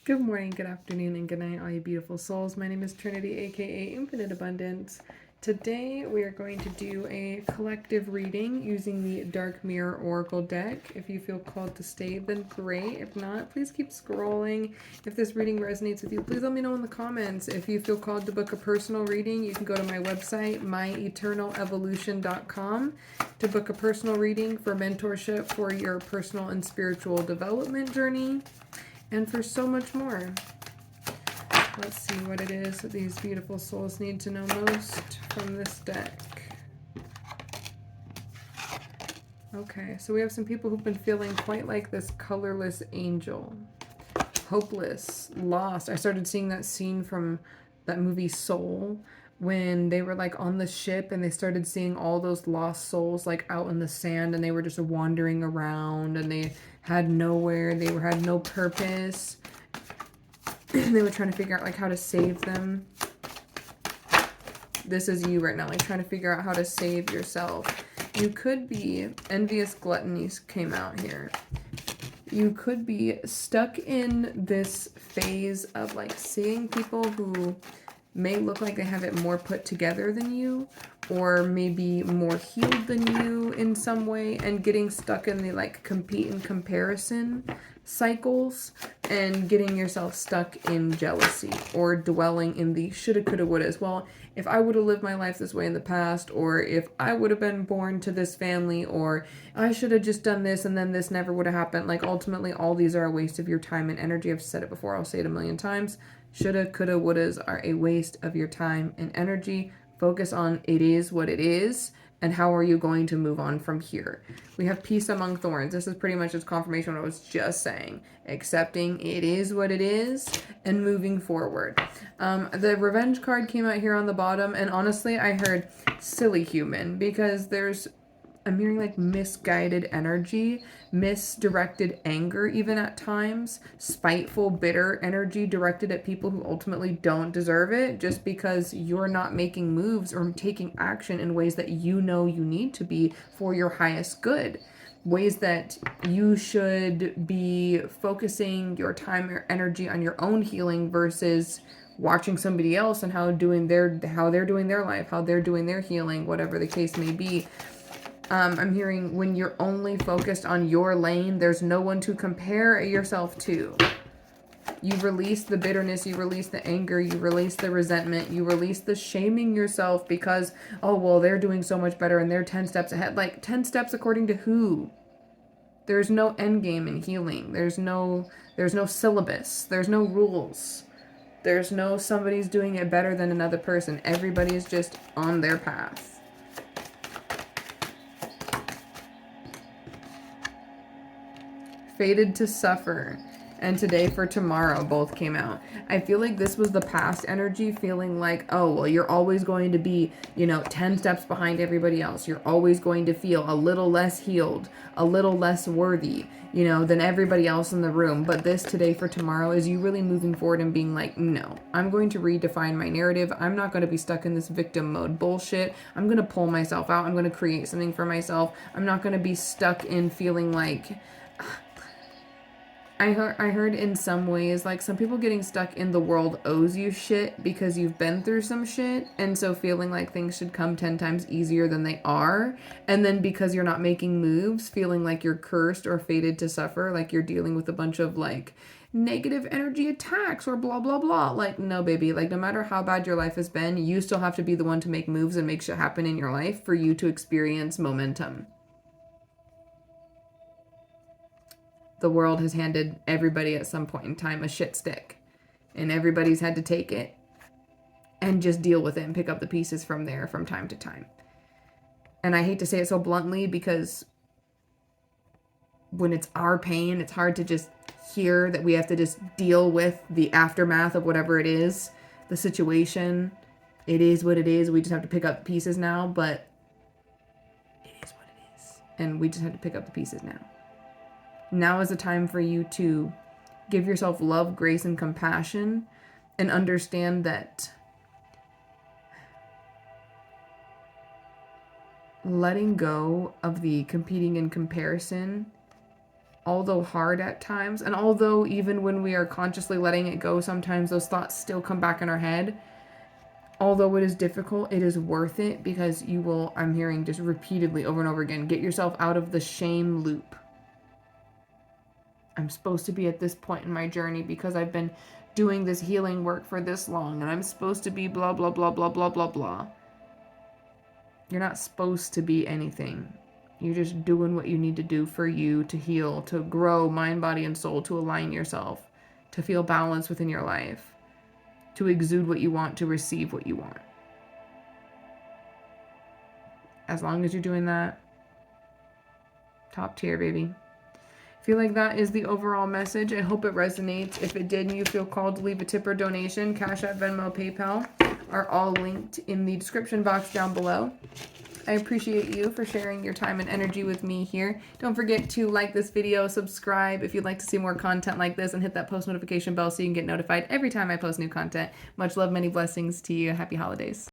Good morning, good afternoon, and good night, all you beautiful souls. My name is Trinity, aka Infinite Abundance. Today we are going to do a collective reading using the Dark Mirror Oracle deck. If you feel called to stay, then great. If not, please keep scrolling. If this reading resonates with you, please let me know in the comments. If you feel called to book a personal reading, you can go to my website, myeternalevolution.com, to book a personal reading for mentorship for your personal and spiritual development journey, and for so much more. Let's see what it is that these beautiful souls need to know most from this deck. Okay, so we have some people who've been feeling quite like this colorless angel. Hopeless, lost. I started seeing that scene from that movie Soul, when they were like on the ship and they started seeing all those lost souls like out in the sand, and they were just wandering around and they had nowhere, had no purpose. They were trying to figure out like how to save them. This is you right now, like trying to figure out how to save yourself. You could be, envious gluttony came out here. You could be stuck in this phase of like seeing people who may look like they have it more put together than you, or maybe more healed than you in some way, and getting stuck in the like compete and comparison cycles and getting yourself stuck in jealousy or dwelling in the shoulda, coulda, wouldas. Well, if I would have lived my life this way in the past, or if I would have been born to this family, or I should have just done this and then this never would have happened. Like ultimately all these are a waste of your time and energy. I've said it before, I'll say it a million times. Shoulda, coulda, wouldas are a waste of your time and energy. Focus on it is what it is, and how are you going to move on from here. We have peace among thorns. This is pretty much just confirmation of what I was just saying. Accepting it is what it is and moving forward. The revenge card came out here on the bottom, and honestly I heard silly human, because I'm hearing like misguided energy, misdirected anger even at times, spiteful, bitter energy directed at people who ultimately don't deserve it, just because you're not making moves or taking action in ways that you know you need to be for your highest good. Ways that you should be focusing your time or energy on your own healing versus watching somebody else and how they're doing their life, how they're doing their healing, whatever the case may be. I'm hearing when you're only focused on your lane, there's no one to compare yourself to. You release the bitterness, you release the anger, you release the resentment, you release the shaming yourself because, oh, well, they're doing so much better and they're 10 steps ahead. Like 10 steps according to who? There's no end game in healing. There's no syllabus. There's no rules. There's no somebody's doing it better than another person. Everybody's just on their path. Fated to Suffer and Today for Tomorrow both came out. I feel like this was the past energy, feeling like, oh, well, you're always going to be, 10 steps behind everybody else. You're always going to feel a little less healed, a little less worthy, than everybody else in the room. But this Today for Tomorrow is you really moving forward and being like, no, I'm going to redefine my narrative. I'm not going to be stuck in this victim mode bullshit. I'm going to pull myself out. I'm going to create something for myself. I'm not going to be stuck in feeling like... I heard in some ways, like some people getting stuck in the world owes you shit because you've been through some shit, and so feeling like things should come 10 times easier than they are, and then because you're not making moves, feeling like you're cursed or fated to suffer, like you're dealing with a bunch of like negative energy attacks or blah blah blah. Like, no baby, like no matter how bad your life has been, you still have to be the one to make moves and make shit happen in your life for you to experience momentum. The world has handed everybody at some point in time a shit stick, and everybody's had to take it and just deal with it and pick up the pieces from there from time to time. And I hate to say it so bluntly, because when it's our pain, it's hard to just hear that we have to just deal with the aftermath of whatever it is, the situation. It is what it is. We just have to pick up the pieces now, but it is what it is. And we just have to pick up the pieces now. Now is the time for you to give yourself love, grace, and compassion, and understand that letting go of the competing and comparison although hard at times, and although even when we are consciously letting it go, sometimes those thoughts still come back in our head. Although it is difficult, it is worth it, because you will, I'm hearing just repeatedly over and over again, get yourself out of the shame loop. I'm supposed to be at this point in my journey because I've been doing this healing work for this long, and I'm supposed to be blah, blah, blah, blah, blah, blah, blah. You're not supposed to be anything. You're just doing what you need to do for you to heal, to grow mind, body, and soul, to align yourself, to feel balance within your life, to exude what you want, to receive what you want. As long as you're doing that, top tier, baby. I feel like that is the overall message. I hope it resonates. If it did and you feel called to leave a tip or donation, Cash App, Venmo, PayPal are all linked in the description box down below. I appreciate you for sharing your time and energy with me here. Don't forget to like this video, subscribe if you'd like to see more content like this, and hit that post notification bell so you can get notified every time I post new content. Much love, many blessings to you. Happy holidays.